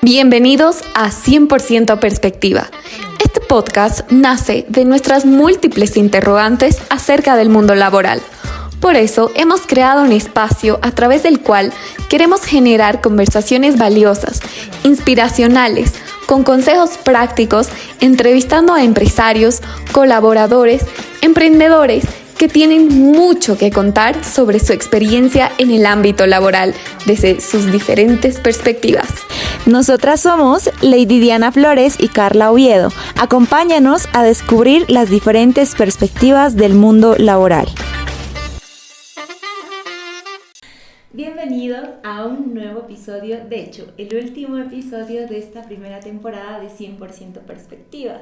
Bienvenidos a 100% Perspectiva. Este podcast nace de nuestras múltiples interrogantes acerca del mundo laboral. Por eso hemos creado un espacio a través del cual queremos generar conversaciones valiosas, inspiracionales, con consejos prácticos, entrevistando a empresarios, colaboradores, emprendedores que tienen mucho que contar sobre su experiencia en el ámbito laboral desde sus diferentes perspectivas. Nosotras somos Lady Diana Flores y Carla Oviedo. Acompáñanos a descubrir las diferentes perspectivas del mundo laboral. Bienvenidos a un nuevo episodio, de hecho, el último episodio de esta primera temporada de 100% Perspectiva.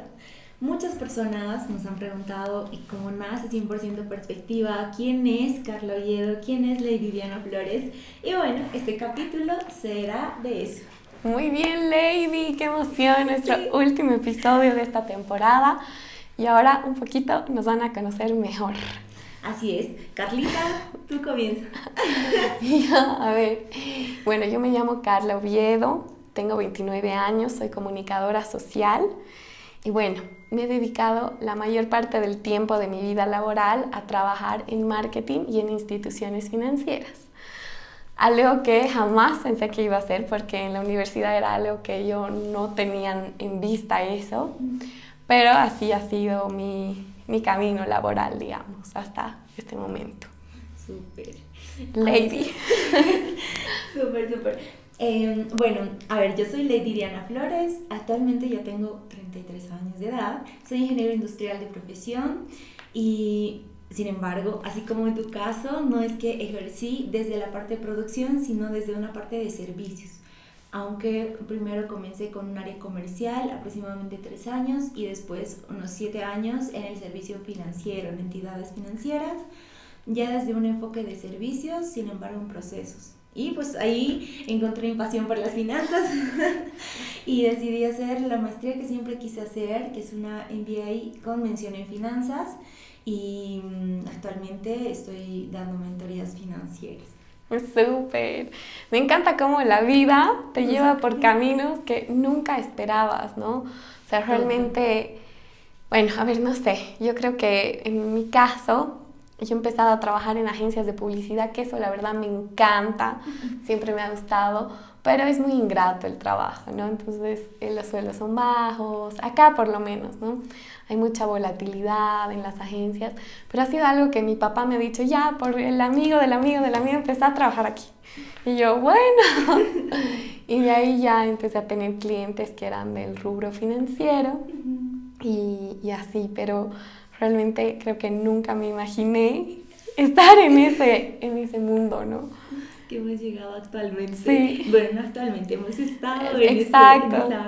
Muchas personas nos han preguntado, ¿y cómo nace 100% Perspectiva? ¿Quién es Carla Oviedo? ¿Quién es Lady Diana Flores? Y bueno, este capítulo será de eso. Muy bien, Lady, qué emoción, nuestro último episodio de esta temporada. Y ahora un poquito nos van a conocer mejor. Así es. Carlita, tú comienza. A ver, bueno, yo me llamo Carla Oviedo, tengo 29 años, soy comunicadora social. Y bueno, me he dedicado la mayor parte del tiempo de mi vida laboral a trabajar en marketing y en instituciones financieras. Algo que jamás pensé que iba a hacer porque en la universidad era algo que yo no tenía en vista eso, pero así ha sido mi camino laboral, digamos, hasta este momento. Súper. Lady. Súper. Bueno, a ver, yo soy Lady Diana Flores, actualmente ya tengo 33 años de edad, soy ingeniero industrial de profesión y sin embargo, así como en tu caso, no es que ejercí desde la parte de producción, sino desde una parte de servicios. Aunque primero comencé con un área comercial, aproximadamente 3 años, y después unos 7 años en el servicio financiero, en entidades financieras, ya desde un enfoque de servicios, sin embargo en procesos. Y pues ahí encontré mi pasión por las finanzas y decidí hacer la maestría que siempre quise hacer, que es una MBA con mención en finanzas, y actualmente estoy dando mentorías financieras. Súper. Me encanta cómo la vida te lleva por caminos que nunca esperabas, ¿no? O sea, realmente, bueno, a ver, no sé, yo creo que en mi caso, yo he empezado a trabajar en agencias de publicidad, que eso la verdad me encanta, siempre me ha gustado, pero es muy ingrato el trabajo, ¿no? Entonces, los sueldos son bajos, acá por lo menos, ¿no? Hay mucha volatilidad en las agencias, pero ha sido algo que mi papá me ha dicho, ya, por el amigo del amigo del amigo, empecé a trabajar aquí. Y yo, bueno, y de ahí ya empecé a tener clientes que eran del rubro financiero y así, pero realmente creo que nunca me imaginé estar en ese mundo, ¿no? Que hemos llegado actualmente. Sí. Bueno, actualmente hemos estado en esa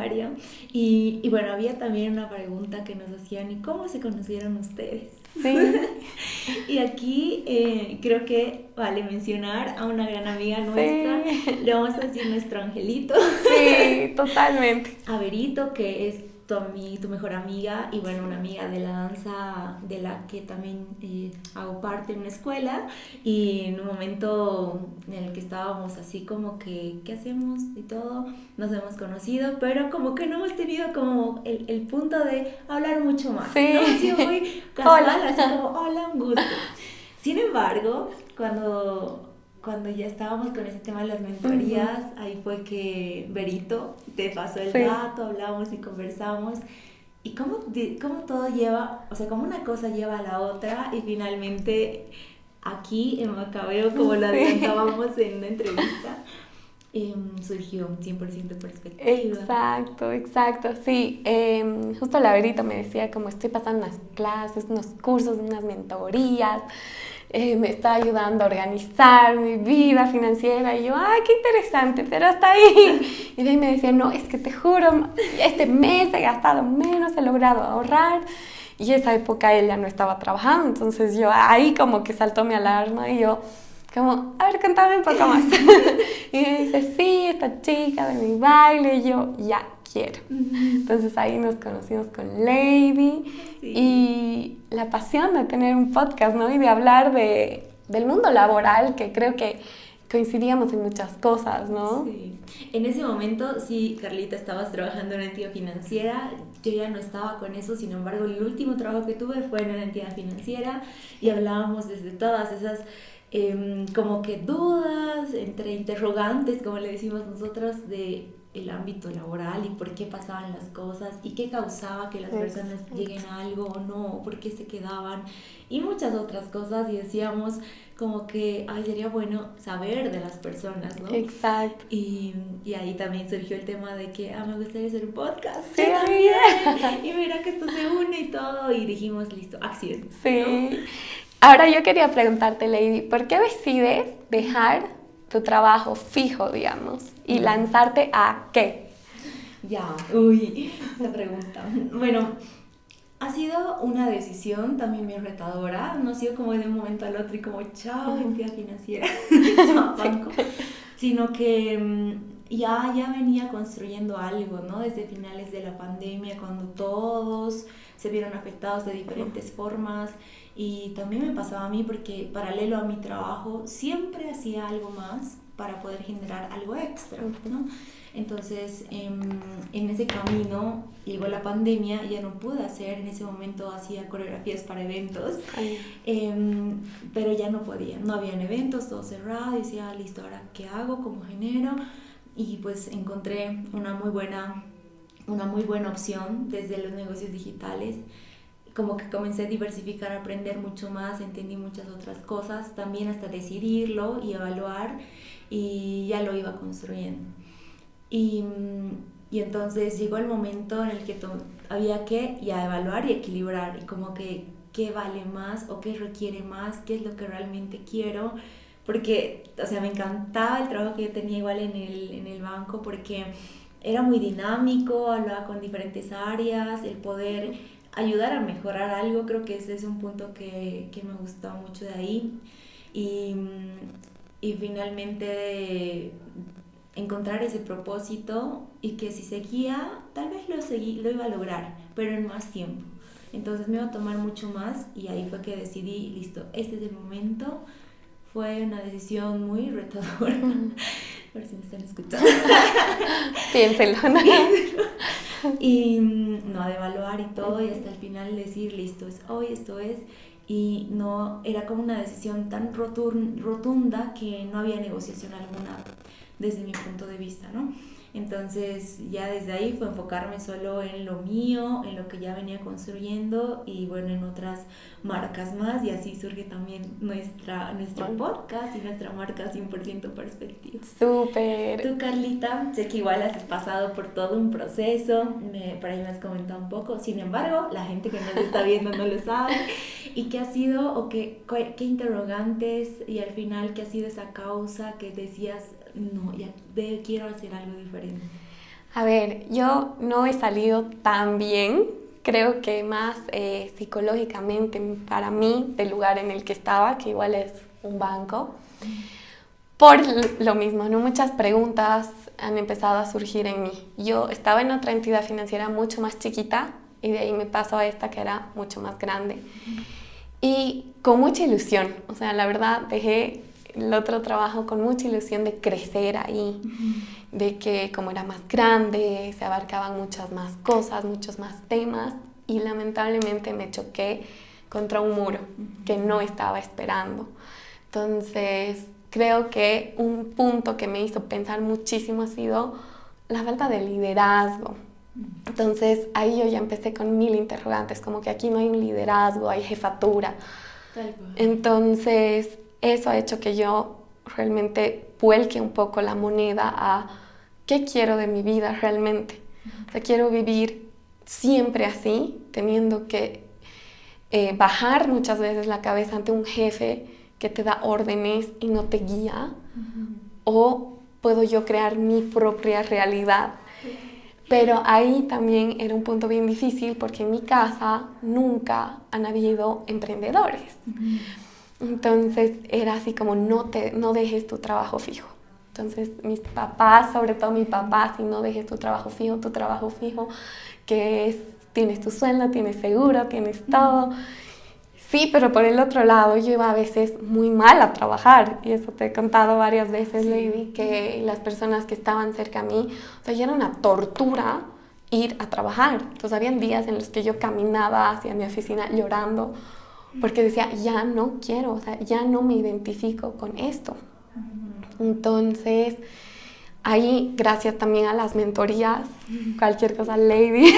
área. Y bueno, había también una pregunta que nos hacían, ¿y cómo se conocieron ustedes? Sí. Y aquí creo que vale mencionar a una gran amiga nuestra, le vamos a decir nuestro angelito. Sí, totalmente. A Verito, que es tu mejor amiga y bueno, una amiga de la danza de la que también hago parte en una escuela, y en un momento en el que estábamos así como que ¿qué hacemos? Y todo, nos hemos conocido, pero como que no hemos tenido como el punto de hablar mucho más, sí. ¿no? Ha sido muy casual, Hola. así como hola, un gusto. Sin embargo, cuando ya estábamos con ese tema de las mentorías, ahí fue que Berito te pasó el dato, hablamos y conversamos. Y cómo todo lleva, o sea, cómo una cosa lleva a la otra, y finalmente aquí en Macabeo, como lo adelantábamos en una entrevista, surgió 100% Perspectiva. Exacto, sí. Justo la Berito me decía como estoy pasando unas clases, unos cursos, unas mentorías, me está ayudando a organizar mi vida financiera, y yo, ¡ay, qué interesante! Pero hasta ahí. Y de ahí me decía, no, es que te juro, este mes he gastado menos, he logrado ahorrar. Y esa época él ya no estaba trabajando, entonces yo ahí como que saltó mi alarma y yo como, a ver, contame un poco más. Y me dice, sí, esta chica de mi baile, y yo, ya quiero. Entonces ahí nos conocimos con Lady y la pasión de tener un podcast, ¿no? Y de hablar del mundo laboral, que creo que coincidíamos en muchas cosas, ¿no? Sí. En ese momento, sí, Carlita, estabas trabajando en una entidad financiera. Yo ya no estaba con eso, sin embargo, el último trabajo que tuve fue en una entidad financiera y hablábamos desde todas esas como que dudas, entre interrogantes, como le decimos nosotros, de el ámbito laboral y por qué pasaban las cosas y qué causaba que las personas lleguen a algo o no, por qué se quedaban y muchas otras cosas, y decíamos como que ay, sería bueno saber de las personas, ¿no? Exacto. Y ahí también surgió el tema de que me gustaría hacer un podcast. Sí, yo también. Y mira que esto se une y todo, y dijimos listo, acción. Sí. ¿No? Ahora yo quería preguntarte, Lady, ¿por qué decides dejar tu trabajo fijo, digamos, y lanzarte a qué? Ya, uy, esa pregunta. Bueno, ha sido una decisión también muy retadora. No ha sido como de un momento al otro y como chao, entidad financiera, chao, banco. Sino que ya venía construyendo algo, ¿no? Desde finales de la pandemia, cuando todos se vieron afectados de diferentes formas. Y también me pasaba a mí porque paralelo a mi trabajo siempre hacía algo más para poder generar algo extra, ¿no? Entonces en ese camino llegó la pandemia, ya no pude hacer, en ese momento hacía coreografías para eventos, pero ya no podía, no habían eventos, todo cerrado, y decía listo, ahora qué hago, cómo genero, y pues encontré una muy buena opción desde los negocios digitales. Como que comencé a diversificar, a aprender mucho más, entendí muchas otras cosas, también hasta decidirlo y evaluar, y ya lo iba construyendo. Y entonces llegó el momento en el que había que ya evaluar y equilibrar, y como que qué vale más o qué requiere más, qué es lo que realmente quiero, porque, o sea, me encantaba el trabajo que yo tenía igual en el banco, porque era muy dinámico, hablaba con diferentes áreas, el poder ayudar a mejorar algo, creo que ese es un punto que me gustó mucho de ahí, y finalmente encontrar ese propósito, y que si seguía, tal vez lo iba a lograr, pero en más tiempo. Entonces me iba a tomar mucho más, y ahí fue que decidí, listo, este es el momento. Fue una decisión muy retadora. A ver si me están escuchando. Piénselo, ¿no? Y no, de evaluar y todo, y hasta el final decir, listo, es hoy, esto es. Y no, era como una decisión tan rotunda que no había negociación alguna desde mi punto de vista, ¿no? Entonces ya desde ahí fue enfocarme solo en lo mío, en lo que ya venía construyendo, y bueno, en otras marcas más, y así surge también nuestro podcast y nuestra marca 100% Perspectiva. Súper. Tú, Carlita, sé que igual has pasado por todo un proceso, por ahí me has comentado un poco, sin embargo, la gente que nos está viendo no lo sabe. ¿Y qué ha sido, o qué interrogantes, y al final qué ha sido esa causa que decías, no, ya quiero hacer algo diferente? A ver, yo no he salido tan bien, creo que más psicológicamente para mí, del lugar en el que estaba, que igual es un banco. Por lo mismo, ¿no? Muchas preguntas han empezado a surgir en mí. Yo estaba en otra entidad financiera mucho más chiquita, y de ahí me paso a esta que era mucho más grande. Y con mucha ilusión, o sea, la verdad dejé el otro trabajo con mucha ilusión de crecer ahí, de que como era más grande, se abarcaban muchas más cosas, muchos más temas, y lamentablemente me choqué contra un muro que no estaba esperando. Entonces, creo que un punto que me hizo pensar muchísimo ha sido la falta de liderazgo. Entonces ahí yo ya empecé con 1000 interrogantes, como que aquí no hay un liderazgo, hay jefatura. Entonces eso ha hecho que yo realmente vuelque un poco la moneda a qué quiero de mi vida realmente. O sea, quiero vivir siempre así, teniendo que bajar muchas veces la cabeza ante un jefe que te da órdenes y no te guía, o puedo yo crear mi propia realidad. Pero ahí también era un punto bien difícil, porque en mi casa nunca han habido emprendedores. Entonces era así como no dejes tu trabajo fijo. Entonces mis papás, sobre todo mi papá, si no dejes tu trabajo fijo, que es, tienes tu sueldo, tienes seguro, tienes todo. Sí, pero por el otro lado yo iba a veces muy mal a trabajar y eso te he contado varias veces, Lady, que las personas que estaban cerca a mí, o sea, ya era una tortura ir a trabajar. Entonces habían días en los que yo caminaba hacia mi oficina llorando porque decía, ya no quiero, o sea, ya no me identifico con esto. Entonces, ahí, gracias también a las mentorías, cualquier cosa, Lady,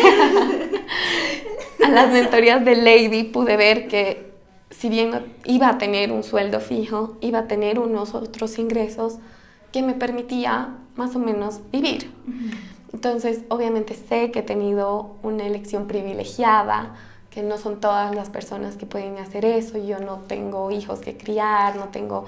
a las mentorías de Lady pude ver que si bien iba a tener un sueldo fijo, iba a tener unos otros ingresos que me permitía más o menos vivir. Entonces, obviamente sé que he tenido una elección privilegiada, que no son todas las personas que pueden hacer eso. Yo no tengo hijos que criar, no tengo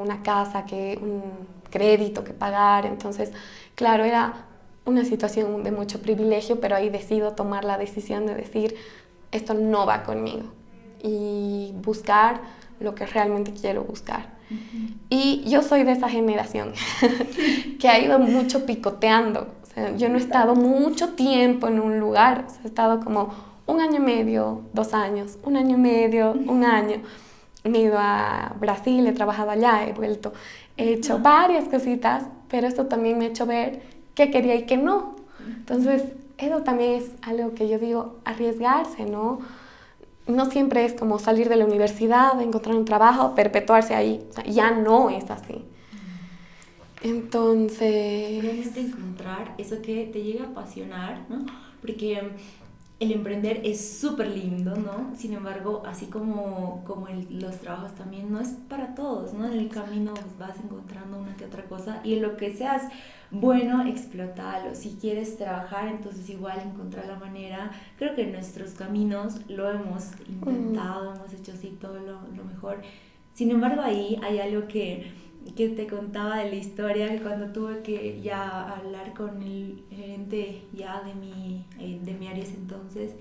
una casa, un crédito que pagar. Entonces, claro, era una situación de mucho privilegio, pero ahí decido tomar la decisión de decir, esto no va conmigo, y buscar lo que realmente quiero buscar. Y yo soy de esa generación que ha ido mucho picoteando. O sea, yo no he estado mucho tiempo en un lugar, o sea, he estado como 1 año y medio, 2 años, 1 año y medio, 1 año. Me he ido a Brasil, he trabajado allá, he vuelto, he hecho varias cositas, pero esto también me ha hecho ver qué quería y qué no. Entonces, eso también es algo que yo digo, arriesgarse, ¿no? No siempre es como salir de la universidad, encontrar un trabajo, perpetuarse ahí. O sea, ya no es así. Entonces, Realmente encontrar eso que te llega a apasionar, ¿no? Porque el emprender es súper lindo, ¿no? Sin embargo, así como los trabajos también no es para todos, ¿no? En el camino pues, vas encontrando una que otra cosa y en lo que seas bueno, explótalo. Si quieres trabajar, entonces igual encontrar la manera. Creo que en nuestros caminos lo hemos intentado, hemos hecho así todo lo mejor. Sin embargo, ahí hay algo que te contaba de la historia, que cuando tuve que ya hablar con el gerente ya de mi área entonces,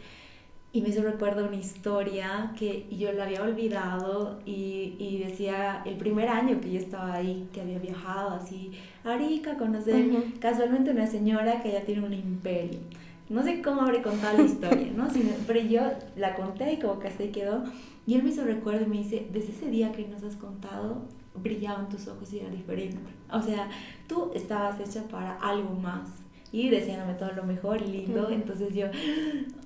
y me hizo recuerdo una historia que yo la había olvidado y decía el primer año que yo estaba ahí, que había viajado así a Arica a conocer casualmente una señora que ya tiene un imperio. No sé cómo habré contado la historia, ¿no? Pero yo la conté y como que así quedó. Y él me hizo recuerdo y me dice, desde ese día que nos has contado, brillaban tus ojos y era diferente. O sea, tú estabas hecha para algo más. Y deseándome todo lo mejor y lindo. Entonces yo,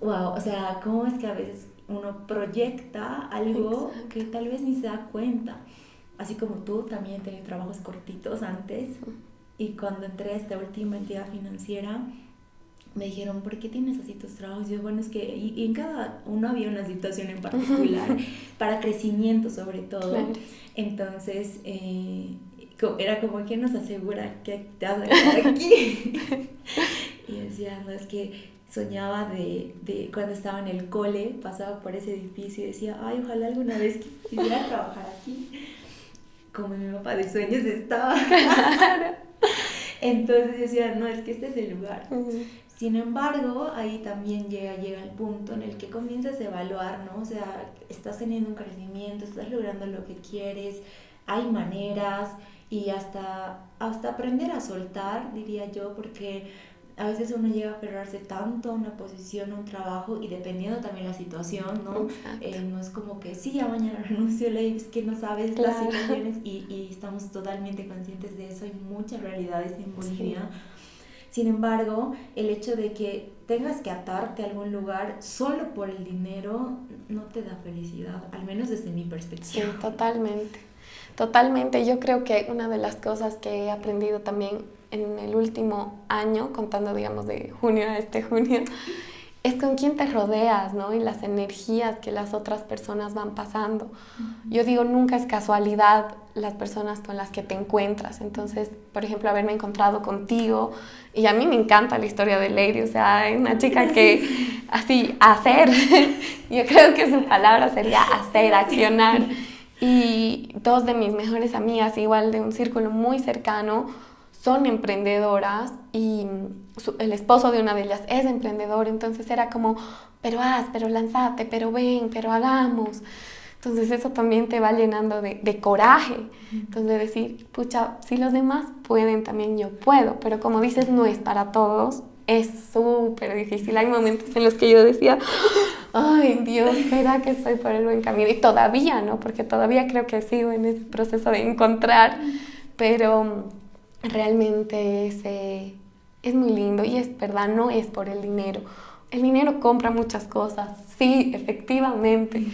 wow, o sea, cómo es que a veces uno proyecta algo que tal vez ni se da cuenta. Así como tú, también he tenido trabajos cortitos antes. Y cuando entré a esta última entidad financiera, me dijeron, ¿por qué tienes así tus trabajos? Y yo, bueno, es que y en cada uno había una situación en particular, para crecimiento sobre todo. Claro. Entonces, era como, ¿quién nos asegura que te vas a quedar aquí? Y decía, no, es que soñaba de cuando estaba en el cole, pasaba por ese edificio y decía, ay, ojalá alguna vez quisiera trabajar aquí. Como mi mapa de sueños estaba. Entonces decía, no, es que este es el lugar. Sin embargo, ahí también llega el punto en el que comienzas a evaluar, ¿no? O sea, estás teniendo un crecimiento, estás logrando lo que quieres, hay maneras y hasta aprender a soltar, diría yo, porque a veces uno llega a aferrarse tanto a una posición, a un trabajo y dependiendo también la situación, ¿no? No es como que sí, ya mañana renuncio, es que no sabes las situaciones y estamos totalmente conscientes de eso, hay muchas realidades en Bolivia. Sí. Sin embargo, el hecho de que tengas que atarte a algún lugar solo por el dinero no te da felicidad, al menos desde mi perspectiva. Sí, totalmente. Totalmente. Yo creo que una de las cosas que he aprendido también en el último año, contando, digamos, de junio a este junio, es con quién te rodeas, ¿no? Y las energías que las otras personas van pasando. Yo digo, nunca es casualidad las personas con las que te encuentras. Entonces, por ejemplo, haberme encontrado contigo, y a mí me encanta la historia de Lady, o sea, es una chica que, así, hacer, yo creo que su palabra sería hacer, accionar. Y 2 de mis mejores amigas, igual de un círculo muy cercano, son emprendedoras y el esposo de una de ellas es emprendedor, entonces era como, pero lánzate, pero ven, pero hagamos. Entonces eso también te va llenando de coraje. Entonces decir, pucha, si los demás pueden, también yo puedo. Pero como dices, no es para todos, es súper difícil. Hay momentos en los que yo decía, ay Dios, ¿será que estoy por el buen camino? Y todavía, ¿no? Porque todavía creo que sigo en ese proceso de encontrar, pero realmente es muy lindo y es verdad, no es por el dinero. El dinero compra muchas cosas, sí, efectivamente,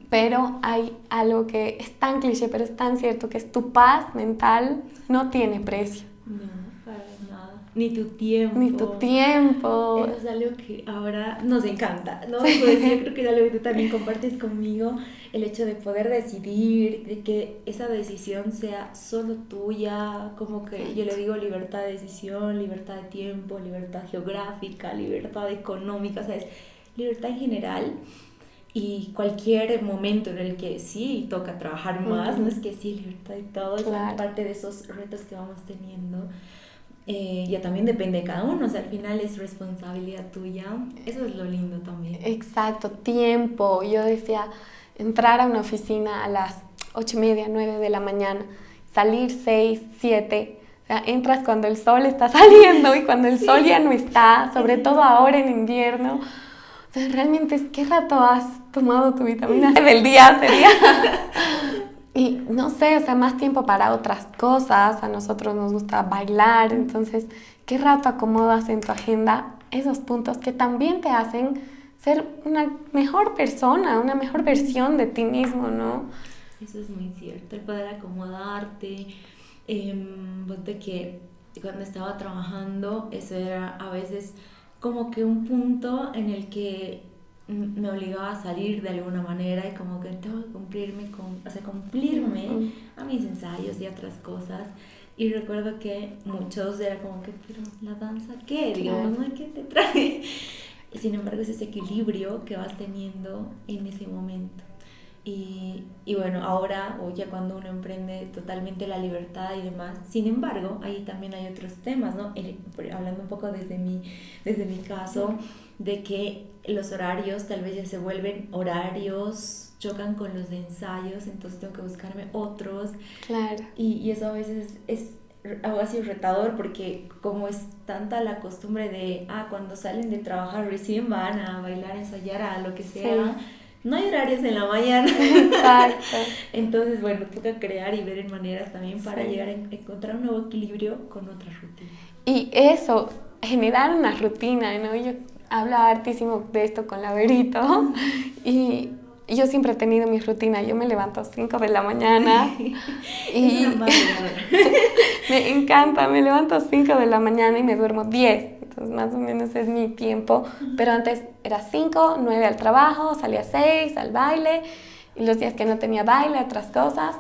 pero hay algo que es tan cliché, pero es tan cierto, que es tu paz mental no tiene precio. No, para nada. Ni tu tiempo. Ni tu tiempo. Eso es algo que ahora nos encanta, ¿no? Pues yo creo que es algo que tú también compartes conmigo, el hecho de poder decidir, de que esa decisión sea solo tuya, como que yo le digo libertad de decisión, libertad de tiempo, libertad geográfica, libertad económica, o sea, es libertad en general. Y cualquier momento en el que sí toca trabajar más, no es que sí, libertad y todo, Claro. es parte de esos retos que vamos teniendo. Ya también depende de cada uno, o sea, al final es responsabilidad tuya, eso es lo lindo también. Exacto, tiempo. Yo decía, entrar a una oficina a las 8:30, 9 de la mañana, salir 6, 7. O sea, entras cuando el sol está saliendo y cuando el sol ya no está, sobre todo ahora en invierno. O sea, realmente es, ¿qué rato has tomado tu vitamina C del día? Sería. Y no sé, o sea, más tiempo para otras cosas. A nosotros nos gusta bailar, entonces, ¿qué rato acomodas en tu agenda esos puntos que también te hacen ser una mejor persona, una mejor versión de ti mismo, ¿no? Eso es muy cierto, el poder acomodarte. Ponte que cuando estaba trabajando, eso era a veces como que un punto en el que me obligaba a salir de alguna manera y como que tengo que cumplirme a mis ensayos y otras cosas. Y recuerdo que muchos era como que, pero la danza, ¿qué? Digamos, ¿no? ¿Qué te trae? Sin embargo, es ese equilibrio que vas teniendo en ese momento. Y bueno, ahora o ya cuando uno emprende totalmente la libertad y demás, sin embargo, ahí también hay otros temas, ¿no? Hablando un poco desde mi caso, de que los horarios tal vez ya se vuelven horarios, chocan con los de ensayos, entonces tengo que buscarme otros. Claro. Y eso a veces es algo así retador porque como es tanta la costumbre de, cuando salen de trabajar recién van a bailar, ensayar, a lo que sea. Sí. No hay horarios en la mañana. Exacto. Entonces, bueno, toca crear y ver en maneras también para llegar a encontrar un nuevo equilibrio con otra rutina. Y eso, generar una rutina, ¿no? Yo hablo hartísimo de esto con la Verito y yo siempre he tenido mi rutina. Yo me levanto a 5 de la mañana y me encanta, me levanto a 5 de la mañana y me duermo 10. Entonces, más o menos es mi tiempo. Pero antes era 5, 9 al trabajo, salía 6 al baile. Y los días que no tenía baile, otras cosas.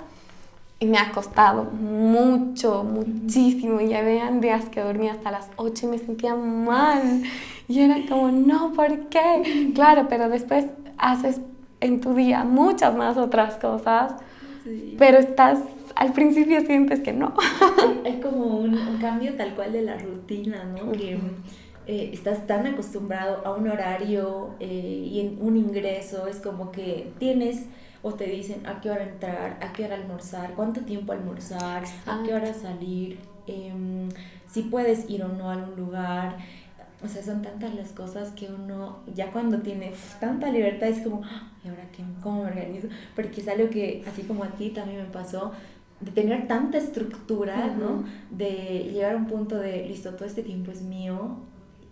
Y me ha costado mucho, muchísimo. Y ya vean días que dormía hasta las 8 y me sentía mal. Y era como, no, ¿por qué? Claro, pero después haces en tu día muchas más otras cosas. Sí. Pero al principio sientes que no. Hay como un cambio tal cual de la rutina, ¿no? Que estás tan acostumbrado a un horario y en un ingreso, es como que tienes o te dicen a qué hora entrar, a qué hora almorzar, cuánto tiempo almorzar, a qué hora salir, si puedes ir o no a algún lugar. O sea, son tantas las cosas que uno, ya cuando tiene tanta libertad, es como, ¿y ahora qué? ¿Cómo me organizo? Porque es algo que, así como a ti, también me pasó, de tener tanta estructura, ¿no? De llegar a un punto de, listo, todo este tiempo es mío,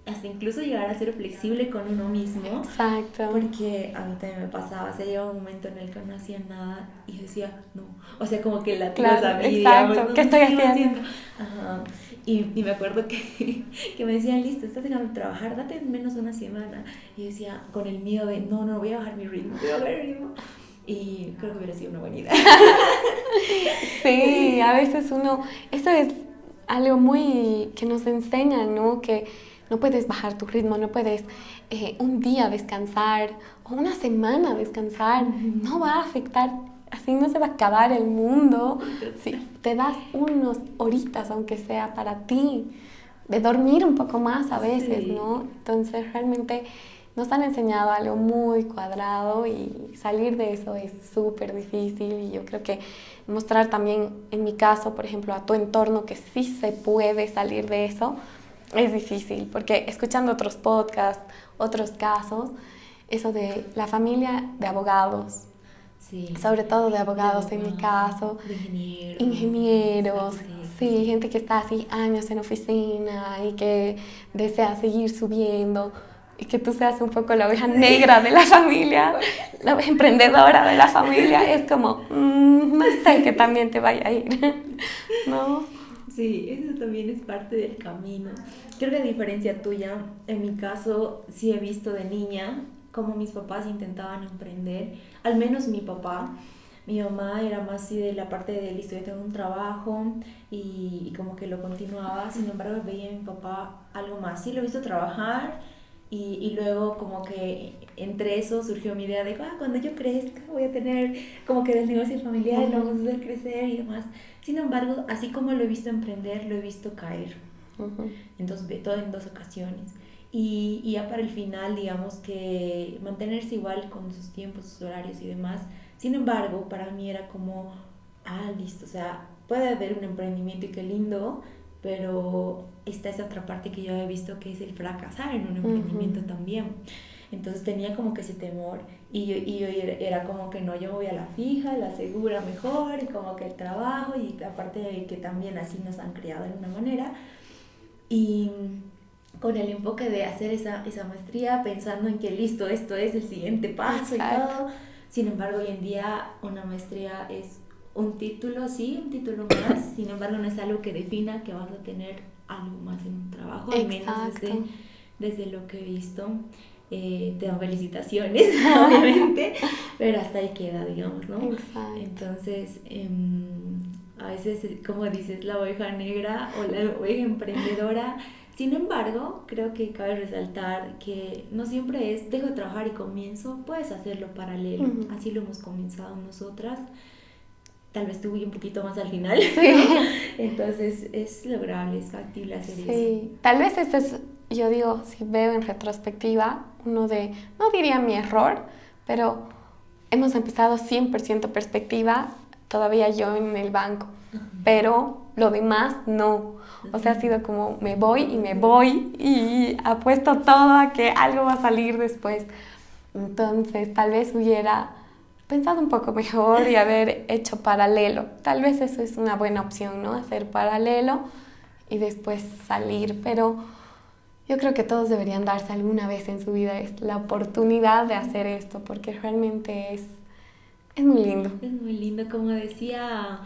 hasta incluso llegar a ser flexible con uno mismo. Exacto. Porque a mí también me pasaba, o sea, llegaba un momento en el que no hacía nada y decía, no. O sea, como que la sabía, digamos, ¿no? ¿Qué estoy haciendo? Ajá. Y me acuerdo que me decían, listo, estás dejando de trabajar, date menos una semana. Y decía, con el miedo de, no, voy a bajar mi ritmo, Y creo que hubiera sido una buena idea. Sí, a veces eso es algo muy que nos enseñan, ¿no? Que no puedes bajar tu ritmo, no puedes un día descansar o una semana descansar, no va a afectar, así no se va a acabar el mundo. Si te das unas horitas, aunque sea para ti, de dormir un poco más a veces, sí. ¿No? Entonces realmente nos han enseñado algo muy cuadrado y salir de eso es súper difícil. Y yo creo que mostrar también, en mi caso, por ejemplo, a tu entorno que sí se puede salir de eso, es difícil, porque escuchando otros podcasts, otros casos, eso de la familia de abogados, Sí. sobre todo de abogados De en mi abogados, caso, de ingenieros, arquitectos. sí, gente que está así años en oficina y que desea seguir subiendo y que tú seas un poco la oveja negra de la familia, la oveja emprendedora de la familia, es como, no sé que también te vaya a ir, ¿no? Sí, eso también es parte del camino. Creo que a diferencia tuya, en mi caso sí he visto de niña cómo mis papás intentaban emprender, al menos mi papá. Mi mamá era más así de la parte de listo, yo tengo un trabajo y como que lo continuaba, sin embargo veía a mi papá algo más. Sí, lo he visto trabajar y luego como que entre eso surgió mi idea de cuando yo crezca voy a tener como que el negocio familiar, lo vamos a hacer crecer y demás. Sin embargo, así como lo he visto emprender, lo he visto caer. Entonces, todo en dos ocasiones. Y ya para el final, digamos que mantenerse igual con sus tiempos, sus horarios y demás. Sin embargo, para mí era como, listo, o sea, puede haber un emprendimiento y qué lindo, pero está esa otra parte que yo he visto que es el fracasar en un emprendimiento también. Entonces tenía como que ese temor y yo era como que no, yo voy a la fija, la segura mejor y como que el trabajo y aparte de que también así nos han criado de una manera y con el enfoque de hacer esa maestría pensando en que listo, esto es el siguiente paso. Exacto. Y todo. Sin embargo, hoy en día una maestría es un título, sí, un título más, sin embargo no es algo que defina que vas a tener algo más en un trabajo, al menos desde lo que he visto. Te dan felicitaciones, obviamente, pero hasta ahí queda, digamos, ¿no? Exacto. Entonces, a veces, como dices, la oveja negra o la oveja emprendedora. Sin embargo, creo que cabe resaltar que no siempre es dejo de trabajar y comienzo, puedes hacerlo paralelo, así lo hemos comenzado nosotras, tal vez tuve un poquito más al final, sí. ¿No? Entonces es lograble, es factible hacer eso. Sí, tal vez este es, yo digo, si veo en retrospectiva, no diría mi error, pero hemos empezado 100% perspectiva, todavía yo en el banco, pero lo demás no. O sea, ha sido como me voy y apuesto todo a que algo va a salir después. Entonces, tal vez hubiera pensado un poco mejor y haber hecho paralelo. Tal vez eso es una buena opción, ¿no? Hacer paralelo y después salir. Pero yo creo que todos deberían darse alguna vez en su vida la oportunidad de hacer esto, porque realmente es muy lindo. Es muy lindo, como decía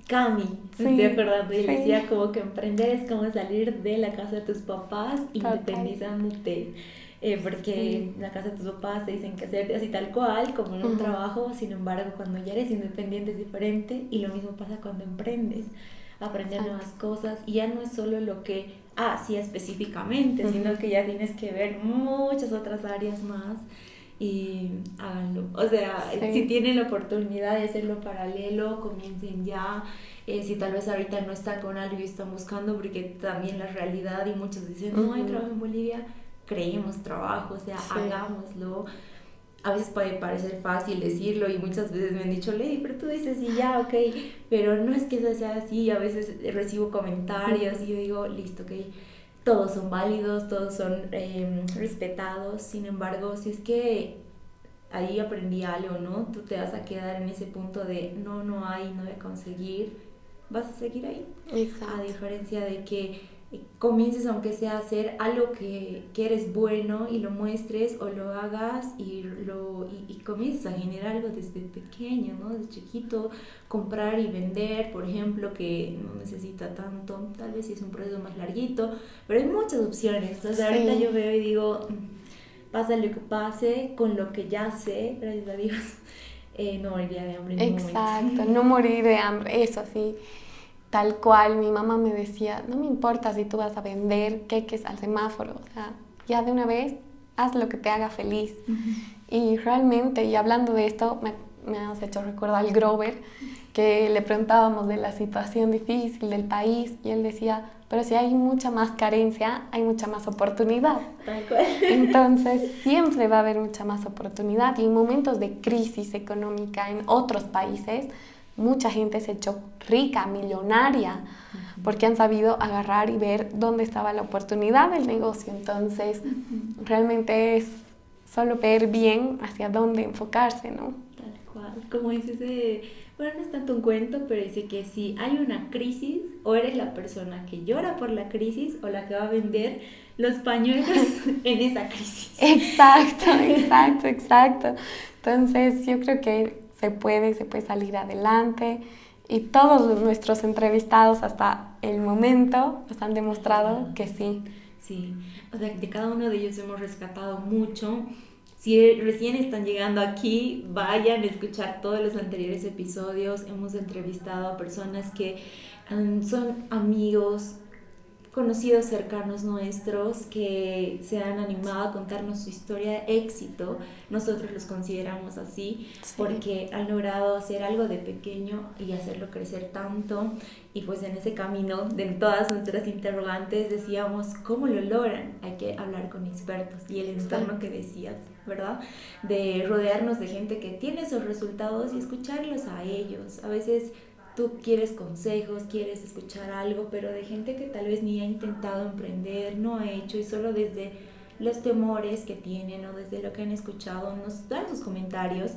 Cami, me estoy acordando, y decía como que emprender es como salir de la casa de tus papás independizándote, porque en la casa de tus papás te dicen que hacer así tal cual, como en un trabajo, sin embargo cuando ya eres independiente es diferente y lo mismo pasa cuando emprendes, aprender nuevas cosas y ya no es solo lo que hacía específicamente, sino que ya tienes que ver muchas otras áreas más. Y háganlo, o sea, si tienen la oportunidad de hacerlo paralelo, comiencen ya. Si tal vez ahorita no están con algo y están buscando, porque también la realidad y muchos dicen no hay trabajo en Bolivia, creemos trabajo, o sea, hagámoslo. A veces puede parecer fácil decirlo y muchas veces me han dicho, Lady, pero tú dices y ya, ok, pero no es que eso sea así. A veces recibo comentarios y yo digo, listo, ok, todos son válidos, todos son respetados. Sin embargo, si es que ahí aprendí algo, ¿no? Tú te vas a quedar en ese punto de no hay, no voy a conseguir, vas a seguir ahí. Exacto. A diferencia de que comiences, aunque sea, a hacer algo que eres bueno y lo muestres o lo hagas y comiences a generar algo desde pequeño, ¿no? Desde chiquito, comprar y vender, por ejemplo, que no necesita tanto, tal vez sí es un proceso más larguito, pero hay muchas opciones. Entonces ahorita yo veo y digo, pasa lo que pase, con lo que ya sé, gracias a Dios, no moriría de hambre en un momento. Exacto, no morir de hambre, eso sí. Tal cual, mi mamá me decía, no me importa si tú vas a vender queques al semáforo, o sea, ya de una vez haz lo que te haga feliz. Y realmente, y hablando de esto, me has hecho recordar al Grover, que le preguntábamos de la situación difícil del país, y él decía, pero si hay mucha más carencia, hay mucha más oportunidad. Tal cual. Entonces, siempre va a haber mucha más oportunidad, y en momentos de crisis económica en otros países, mucha gente se ha hecho rica, millonaria, porque han sabido agarrar y ver dónde estaba la oportunidad del negocio. Entonces, realmente es solo ver bien hacia dónde enfocarse, ¿no? Tal cual, como dice ese, bueno, no es tanto un cuento, pero dice que si hay una crisis, o eres la persona que llora por la crisis o la que va a vender los pañuelos en esa crisis. Exacto. Entonces yo creo que se puede salir adelante y todos nuestros entrevistados hasta el momento nos han demostrado que sí. Sí, o sea, de cada uno de ellos hemos rescatado mucho. Si recién están llegando aquí, vayan a escuchar todos los anteriores episodios. Hemos entrevistado a personas que son amigos, conocidos cercanos nuestros, que se han animado a contarnos su historia de éxito. Nosotros los consideramos así, sí, porque han logrado hacer algo de pequeño y hacerlo crecer tanto. Y pues en ese camino de todas nuestras interrogantes decíamos, ¿cómo lo logran? Hay que hablar con expertos. Y el entorno que decías, ¿verdad? De rodearnos de gente que tiene esos resultados y escucharlos a ellos. A veces tú quieres consejos, quieres escuchar algo, pero de gente que tal vez ni ha intentado emprender, no ha hecho, y solo desde los temores que tienen o desde lo que han escuchado nos dan sus comentarios.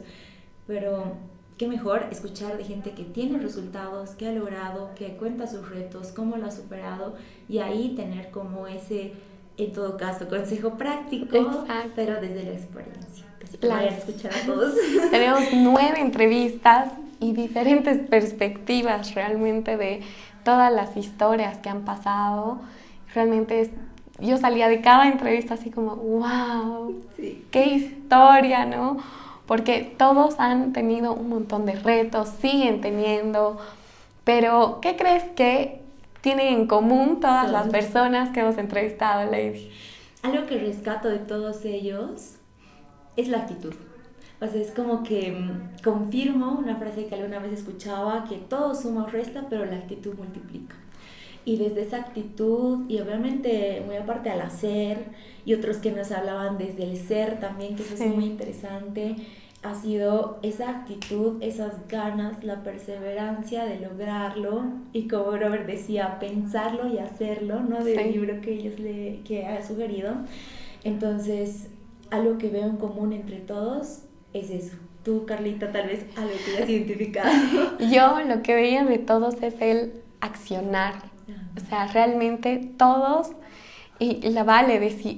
Pero qué mejor escuchar de gente que tiene resultados, que ha logrado, que cuenta sus retos, cómo lo ha superado, y ahí tener como ese, en todo caso, consejo práctico. Exacto. Pero desde la experiencia. Así que vayan a escuchar a todos. Tenemos 9 entrevistas y diferentes perspectivas realmente de todas las historias que han pasado. Realmente yo salía de cada entrevista así como, wow, sí, qué historia, ¿no? Porque todos han tenido un montón de retos, siguen teniendo, pero ¿qué crees que tienen en común todas las personas que hemos entrevistado, Lady? Algo que rescato de todos ellos es la actitud. O sea, es como que confirmo una frase que alguna vez escuchaba, que todo suma o resta, pero la actitud multiplica. Y desde esa actitud, y obviamente muy aparte al hacer, y otros que nos hablaban desde el ser también, que eso sí, es muy interesante, ha sido esa actitud, esas ganas, la perseverancia de lograrlo, y como Robert decía, pensarlo y hacerlo, ¿no? Del libro que ha sugerido. Entonces, algo que veo en común entre todos es eso. Tú, Carlita, tal vez algo que hayas identificado. Yo lo que veía de todos es el accionar. O sea, realmente todos, y la Vale decía,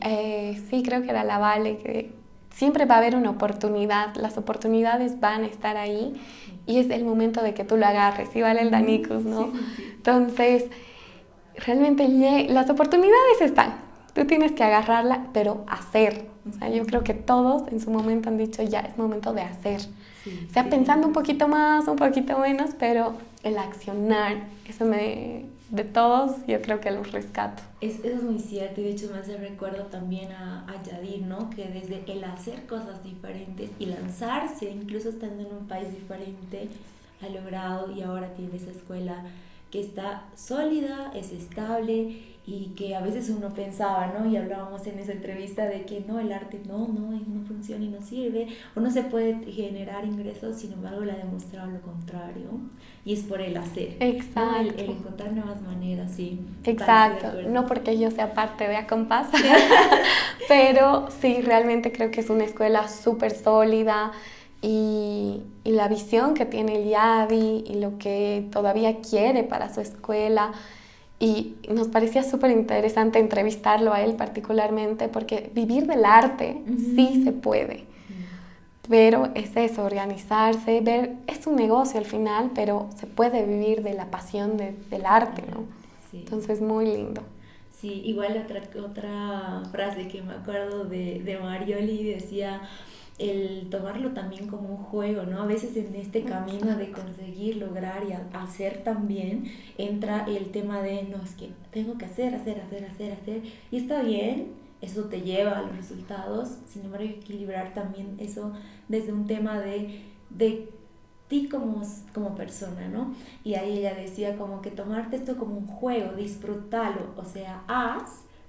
sí, creo que era la Vale, que siempre va a haber una oportunidad, las oportunidades van a estar ahí y es el momento de que tú lo agarres, ¿sí? Vale el Danicus, ¿no? Sí. Entonces, realmente las oportunidades están, tú tienes que agarrarla, pero hacer. O sea, yo creo que todos en su momento han dicho, ya es momento de hacer. Sí, o sea, pensando un poquito más, un poquito menos, pero el accionar, eso de todos, yo creo que los rescato. Eso es muy cierto, y de hecho me hace recuerdo también a Yadir, ¿no? Que desde el hacer cosas diferentes y lanzarse, incluso estando en un país diferente, ha logrado, y ahora tiene esa escuela que está sólida, es estable, y que a veces uno pensaba, ¿no? Y hablábamos en esa entrevista de que no, el arte no funciona y no sirve, o no se puede generar ingresos. Sin embargo, le ha demostrado lo contrario, y es por el hacer. Exacto. ¿No? El encontrar nuevas maneras, sí. Exacto, no porque yo sea parte de Acompás, pero sí, realmente creo que es una escuela súper sólida, y la visión que tiene el Yadi y lo que todavía quiere para su escuela. Y nos parecía súper interesante entrevistarlo a él particularmente, porque vivir del arte sí se puede. Pero es eso, organizarse, ver, es un negocio al final, pero se puede vivir de la pasión del arte, ¿no? Sí. Entonces, muy lindo. Sí, igual otra frase que me acuerdo de Marioli decía, el tomarlo también como un juego, ¿no? A veces en este camino de conseguir, lograr y hacer también, entra el tema de, no, es que tengo que hacer, y está bien, eso te lleva a los resultados. Sin embargo, hay que equilibrar también eso desde un tema de ti como persona, ¿no? Y ahí ella decía como que tomarte esto como un juego, disfrútalo, o sea,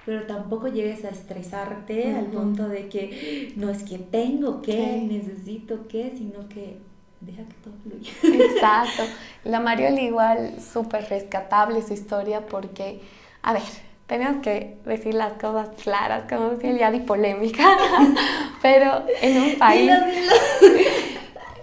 pero tampoco llegues a estresarte al punto de que no es que tengo que, necesito que, sino que deja que todo fluya. Exacto. La Marioli igual súper rescatable su historia porque, a ver, tenemos que decir las cosas claras, como decía el Yadi, polémica, pero en un país,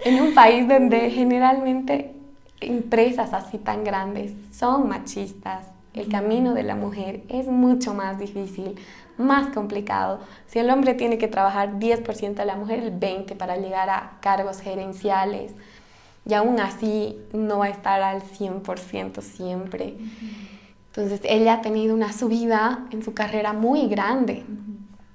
en un país donde generalmente empresas así tan grandes son machistas, el camino de la mujer es mucho más difícil, más complicado. Si el hombre tiene que trabajar 10%, la mujer el 20% para llegar a cargos gerenciales, y aún así no va a estar al 100% siempre. Entonces ella ha tenido una subida en su carrera muy grande.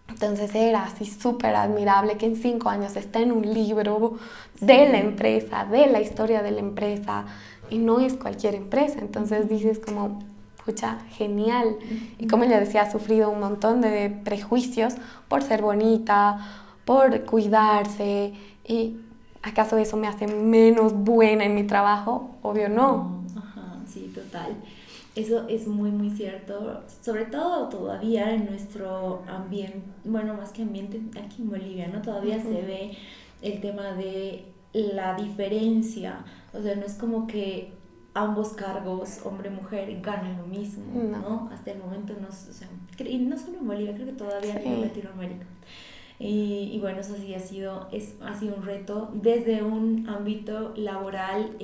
Entonces era así súper admirable que en 5 años esté en un libro de la empresa, de la historia de la empresa, y no es cualquier empresa. Entonces dices como, pucha, genial. Y como ella decía, ha sufrido un montón de prejuicios por ser bonita, por cuidarse, y ¿acaso eso me hace menos buena en mi trabajo? Obvio no. Ajá, sí, total. Eso es muy, muy cierto, sobre todo todavía en nuestro ambiente, bueno, más que ambiente, aquí en Bolivia, ¿no? Todavía se ve el tema de la diferencia, o sea, no es como que ambos cargos, hombre y mujer, ganan lo mismo, ¿no? Hasta el momento no, o sea, y no solo en Bolivia, creo que todavía en Latinoamérica. Y bueno, eso sí ha sido un reto desde un ámbito laboral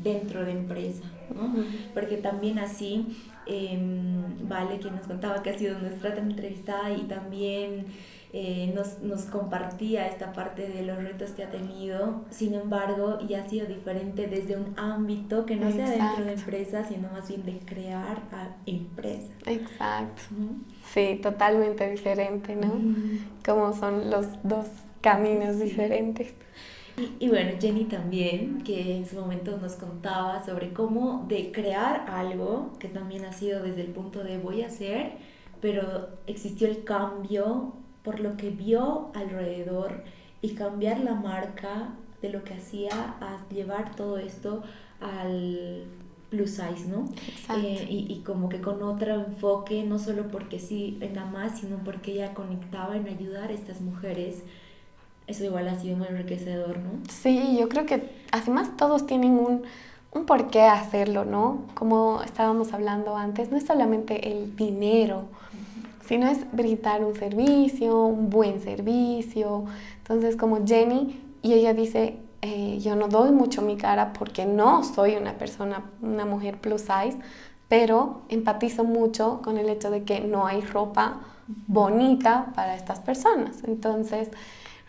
dentro de empresa, ¿no? Porque también así, Vale, quien nos contaba que ha sido nuestra entrevistada y también nos compartía esta parte de los retos que ha tenido. Sin embargo, ya ha sido diferente desde un ámbito que no sea dentro de empresa, sino más bien de crear a empresa. Exacto. Sí, totalmente diferente, ¿no? Como son los dos caminos diferentes. Y bueno, Jenny también, que en su momento nos contaba sobre cómo de crear algo, que también ha sido desde el punto de voy a hacer, pero existió el cambio por lo que vio alrededor y cambiar la marca de lo que hacía a llevar todo esto al plus size, ¿no? Y como que con otro enfoque, no solo porque sí, nada más, sino porque ella conectaba en ayudar a estas mujeres. Eso igual ha sido muy enriquecedor, ¿no? Sí, yo creo que además todos tienen un por qué hacerlo, ¿no? Como estábamos hablando antes, no es solamente el dinero, sino es brindar un servicio, un buen servicio. Entonces, como Jenny, y ella dice, yo no doy mucho mi cara porque no soy una mujer plus size, pero empatizo mucho con el hecho de que no hay ropa bonita para estas personas. Entonces,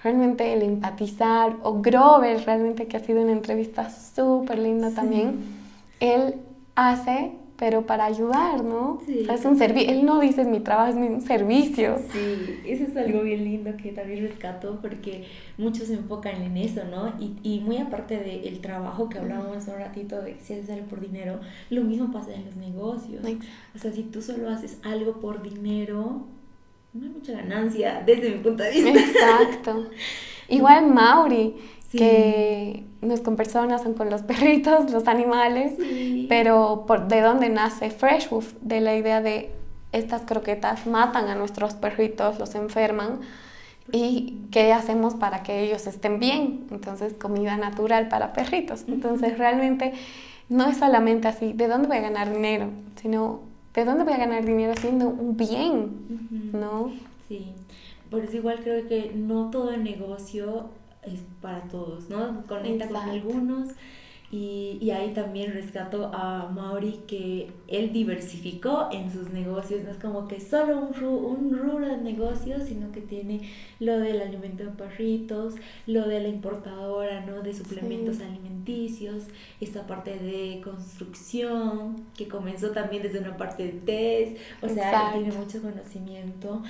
realmente el empatizar, o Grover, realmente que ha sido una entrevista súper linda también, él hace, pero para ayudar, ¿no? Sí. O sea, es un servicio, él no dice mi trabajo, es un servicio. Sí, eso es algo bien lindo que también rescato porque muchos se enfocan en eso, ¿no? Y muy aparte del trabajo que hablábamos hace un ratito de que si haces algo por dinero, lo mismo pasa en los negocios. Exacto. O sea, si tú solo haces algo por dinero, no hay mucha ganancia desde mi punto de vista. Exacto. Igual Mauri, que no es con personas, son con los perritos, los animales, pero ¿de dónde nace Fresh Wolf? De la idea de estas croquetas matan a nuestros perritos, los enferman, y ¿qué hacemos para que ellos estén bien? Entonces, comida natural para perritos. Entonces, realmente no es solamente así, ¿de dónde voy a ganar dinero? Sino, ¿de dónde voy a ganar dinero haciendo un bien? ¿No? Sí, por eso igual creo que no todo el negocio es para todos, ¿no? Conecta con algunos y ahí también rescato a Mauri que él diversificó en sus negocios, no es como que solo un rubro de negocios, sino que tiene lo del alimento de perritos, lo de la importadora, ¿no? De suplementos alimenticios, esta parte de construcción que comenzó también desde una parte de test, o sea, él tiene mucho conocimiento.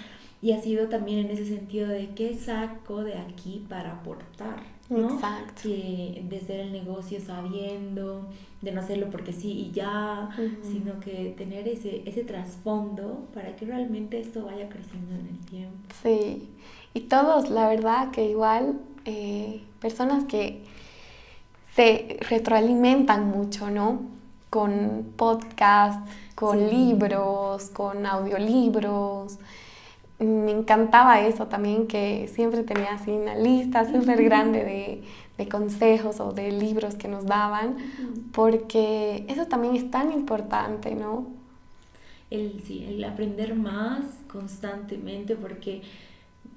Y ha sido también en ese sentido de qué saco de aquí para aportar, ¿no? Exacto. De ser el negocio sabiendo, de no hacerlo porque sí y ya, sino que tener ese trasfondo para que realmente esto vaya creciendo en el tiempo. Sí, y todos, la verdad que igual, personas que se retroalimentan mucho, ¿no? Con podcasts, con libros, con audiolibros. Me encantaba eso también, que siempre tenía así una lista súper grande de consejos o de libros que nos daban, porque eso también es tan importante, ¿no? el aprender más constantemente, porque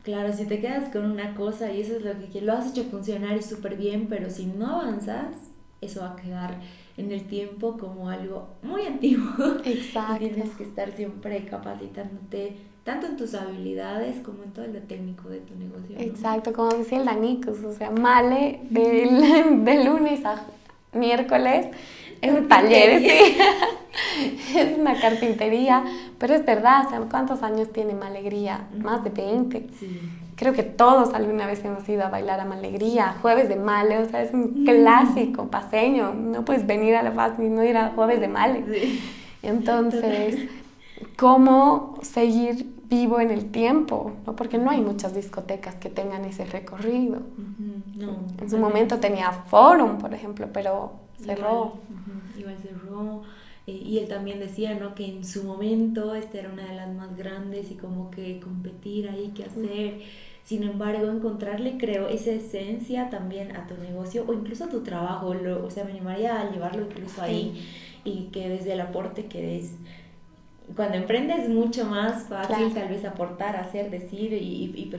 claro, si te quedas con una cosa y eso es lo que lo has hecho funcionar y súper bien, pero si no avanzas, eso va a quedar en el tiempo como algo muy antiguo. Exacto. Y tienes que estar siempre capacitándote, tanto en tus habilidades como en todo lo técnico de tu negocio, ¿no? Exacto, como decía el Danicus, o sea, Male de lunes a miércoles es un taller, sí. Es una carpintería, pero es verdad, o sea, ¿cuántos años tiene Malegría? Más de 20. Sí. Creo que todos alguna vez hemos ido a bailar a Malegría, Jueves de Male, o sea, es un clásico paseño, no puedes venir a La Paz y no ir a Jueves de Male. Sí. Entonces, ¿cómo seguir vivo en el tiempo? ¿No? Porque no hay muchas discotecas que tengan ese recorrido. No, En su momento tenía Forum, por ejemplo, pero cerró. Igual cerró. Y él también decía, ¿no?, que en su momento esta era una de las más grandes y como que competir ahí, qué hacer. Sin embargo, encontrarle, creo, esa esencia también a tu negocio o incluso a tu trabajo. O sea, me animaría a llevarlo incluso ahí y que desde el aporte que des. Cuando emprendes es mucho más fácil, tal vez aportar, hacer, decir y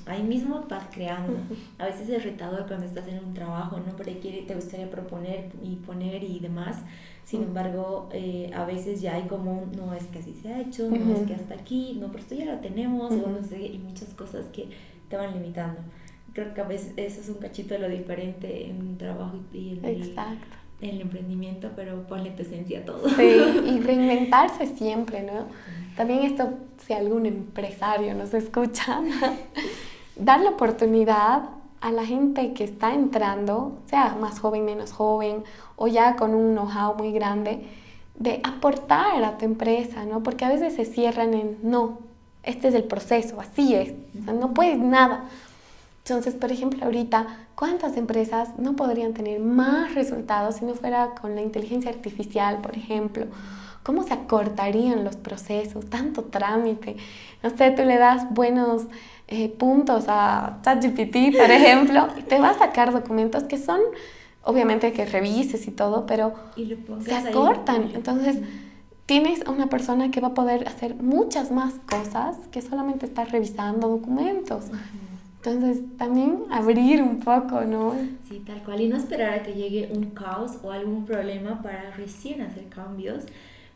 ahí mismo vas creando. A veces es retador cuando estás en un trabajo, ¿no? Porque te gustaría proponer y poner y demás. Sin embargo, a veces ya hay como no es que así se ha hecho, no es que hasta aquí, no, pero esto ya lo tenemos, o no sé, y muchas cosas que te van limitando. Creo que a veces eso es un cachito de lo diferente en un trabajo y en el emprendimiento, pero ponle tu esencia a todo. Sí, y reinventarse siempre, ¿no? También esto, si algún empresario nos escucha, dar la oportunidad a la gente que está entrando, sea más joven, menos joven, o ya con un know-how muy grande, de aportar a tu empresa, ¿no? Porque a veces se cierran en, no, este es el proceso, así es, o sea, no puedes nada. Entonces, por ejemplo, ahorita, ¿cuántas empresas no podrían tener más resultados si no fuera con la inteligencia artificial, por ejemplo? ¿Cómo se acortarían los procesos? Tanto trámite. No sé, tú le das buenos puntos a ChatGPT, por ejemplo, y te va a sacar documentos que son, obviamente que revises y todo, pero se acortan. Ahí. Entonces, tienes a una persona que va a poder hacer muchas más cosas que solamente estar revisando documentos. Entonces, también abrir un poco, ¿no? Sí, tal cual. Y no esperar a que llegue un caos o algún problema para recién hacer cambios.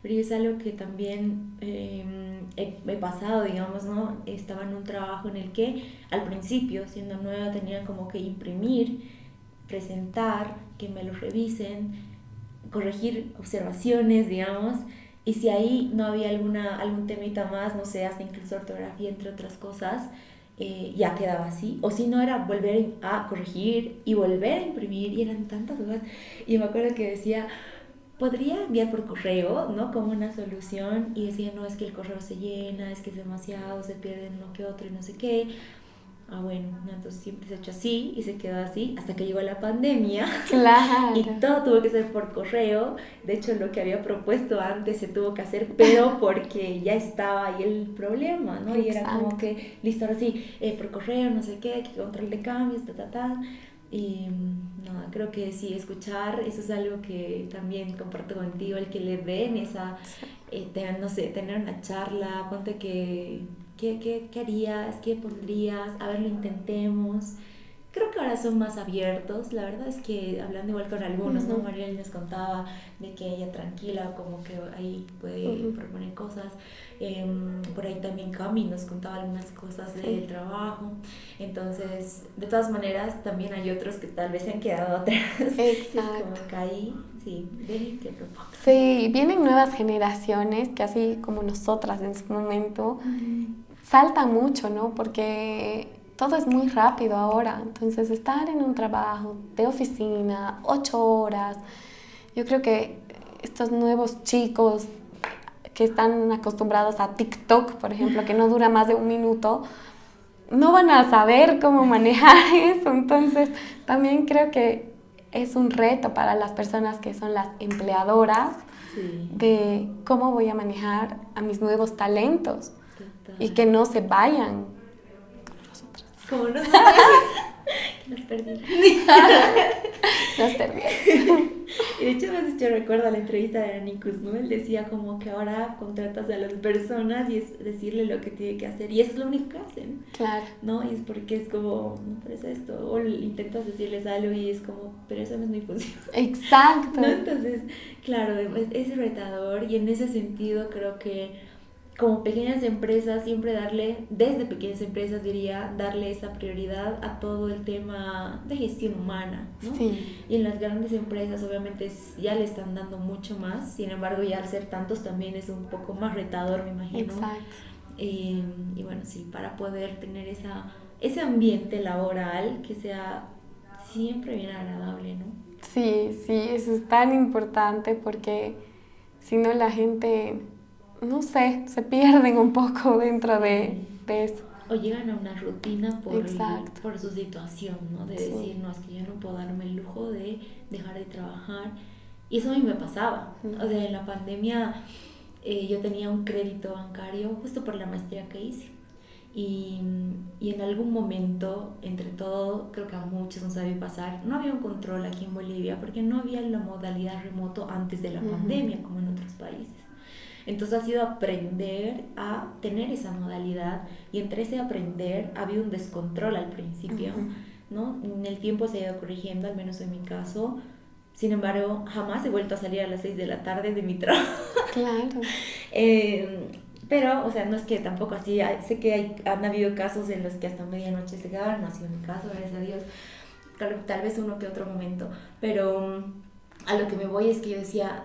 Pero es algo que también he pasado, digamos, ¿no? Estaba en un trabajo en el que al principio, siendo nueva, tenía como que imprimir, presentar, que me lo revisen, corregir observaciones, digamos. Y si ahí no había algún temita más, no sé, hasta incluso ortografía, entre otras cosas, ya quedaba así, o si no era volver a corregir y volver a imprimir, y eran tantas dudas. Y me acuerdo que decía, podría enviar por correo, ¿no?, como una solución, y decía, no, es que el correo se llena, es que es demasiado, se pierde uno que otro y no sé qué. Bueno, entonces siempre se ha hecho así y se quedó así hasta que llegó la pandemia. Claro. Y todo tuvo que ser por correo. De hecho, lo que había propuesto antes se tuvo que hacer, pero porque ya estaba ahí el problema, ¿no? Y era como que, listo, ahora sí, por correo, no sé qué, que control de cambios, Y nada, creo que sí, escuchar, eso es algo que también comparto contigo, el que le den esa, no sé, tener una charla, ponte que... ¿Qué harías? ¿Qué pondrías? A ver, lo intentemos. Creo que ahora son más abiertos. La verdad es que hablando igual con algunos, ¿no? Mariel nos contaba de que ella tranquila, como que ahí puede proponer cosas. Por ahí también Cami nos contaba algunas cosas del trabajo. Entonces, de todas maneras, también hay otros que tal vez se han quedado atrás. Exacto. Es como que ahí, sí, ven que propongo. Sí, vienen nuevas generaciones que así como nosotras en su momento saltan mucho, ¿no? Porque todo es muy rápido ahora. Entonces, estar en un trabajo de oficina, 8 horas, yo creo que estos nuevos chicos que están acostumbrados a TikTok, por ejemplo, que no dura más de 1 minuto, no van a saber cómo manejar eso. Entonces, también creo que es un reto para las personas que son las empleadoras de cómo voy a manejar a mis nuevos talentos. Total. Y que no se vayan como nosotras. Como nosotras. Que nos perdieron. Nos perdieron. Y de hecho, a veces yo recuerdo la entrevista de Anicus, ¿no? Él decía como que ahora contratas a las personas y es decirle lo que tiene que hacer. Y eso es lo único que hacen. Claro. ¿No? Y es porque es como, no, pero es esto. O intentas decirles algo y es como, pero eso no es mi función. Exacto. ¿No? Entonces, claro, es retador y en ese sentido creo que como pequeñas empresas, siempre desde pequeñas empresas diría, darle esa prioridad a todo el tema de gestión humana, ¿no? Sí. Y en las grandes empresas obviamente ya le están dando mucho más, sin embargo ya al ser tantos también es un poco más retador, me imagino. Exacto. Y bueno, sí, para poder tener ese ambiente laboral que sea siempre bien agradable, ¿no? Sí, eso es tan importante porque si no la gente, no sé, se pierden un poco dentro de eso. O llegan a una rutina Exacto. por su situación, ¿no? De Sí. decir, no, es que yo no puedo darme el lujo de dejar de trabajar. Y eso a mí me pasaba. O sea, en la pandemia yo tenía un crédito bancario justo por la maestría que hice. Y en algún momento, entre todo, creo que a muchos nos debe pasar, no había un control aquí en Bolivia porque no había la modalidad remoto antes de la pandemia, como en otros países. Entonces ha sido aprender a tener esa modalidad y entre ese aprender había un descontrol al principio, ¿no? En el tiempo se ha ido corrigiendo, al menos en mi caso. Sin embargo, jamás he vuelto a salir a las 6 de la tarde de mi trabajo. Claro. Pero, o sea, no es que tampoco así, sé que han habido casos en los que hasta medianoche se quedaban, no ha sido mi caso, gracias a Dios, tal vez uno que otro momento, pero a lo que me voy es que yo decía,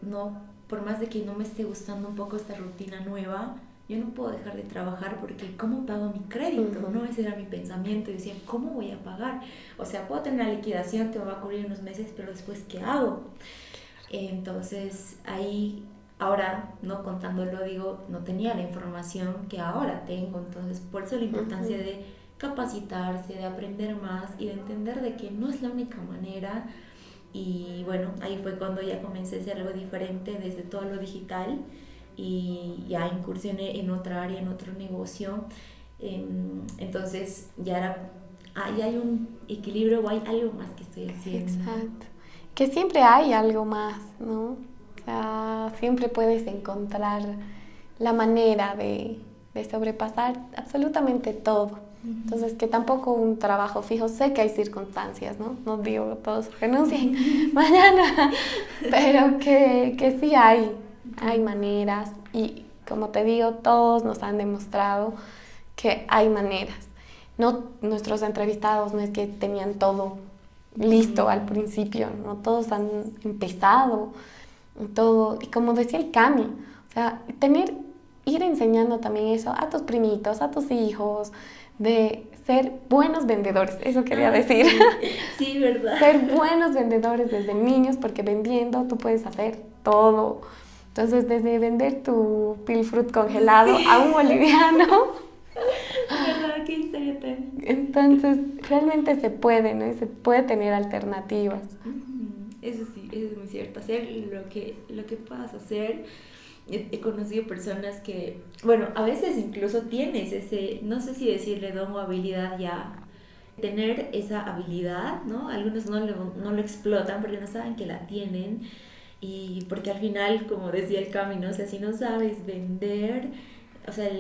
no, por más de que no me esté gustando un poco esta rutina nueva, yo no puedo dejar de trabajar porque ¿cómo pago mi crédito? ¿No? Ese era mi pensamiento. Y decía, ¿cómo voy a pagar? O sea, puedo tener una liquidación que me va a cubrir unos meses, pero después, ¿qué hago? Entonces, ahí, ahora, no contándolo, digo, no tenía la información que ahora tengo. Entonces, por eso la importancia de capacitarse, de aprender más y de entender de que no es la única manera. Y bueno, ahí fue cuando ya comencé a hacer algo diferente desde todo lo digital y ya incursioné en otra área, en otro negocio. Entonces ya hay un equilibrio o hay algo más que estoy haciendo. Exacto. Que siempre hay algo más, ¿no? O sea, siempre puedes encontrar la manera de sobrepasar absolutamente todo. Entonces, que tampoco un trabajo fijo, sé que hay circunstancias, ¿no? No digo todos renuncien mañana, pero que sí hay maneras y como te digo, todos nos han demostrado que hay maneras. No, nuestros entrevistados no es que tenían todo listo al principio, no todos han empezado, todo, y como decía el Cami, o sea, ir enseñando también eso a tus primitos, a tus hijos, de ser buenos vendedores, eso quería decir. Sí, ¿verdad? Ser buenos vendedores desde niños, porque vendiendo tú puedes hacer todo. Entonces, desde vender tu pilfrut congelado a un boliviano. ¿Verdad? Qué historia tan... Entonces, realmente se puede, ¿no? Se puede tener alternativas. Eso sí, eso es muy cierto. Hacer lo que puedas hacer. He conocido personas que, bueno, a veces incluso tienes ese, no sé si decirle don o habilidad ya, tener esa habilidad, ¿no? Algunos no lo explotan porque no saben que la tienen y porque al final, como decía el Camino, o sea, si no sabes vender, o sea,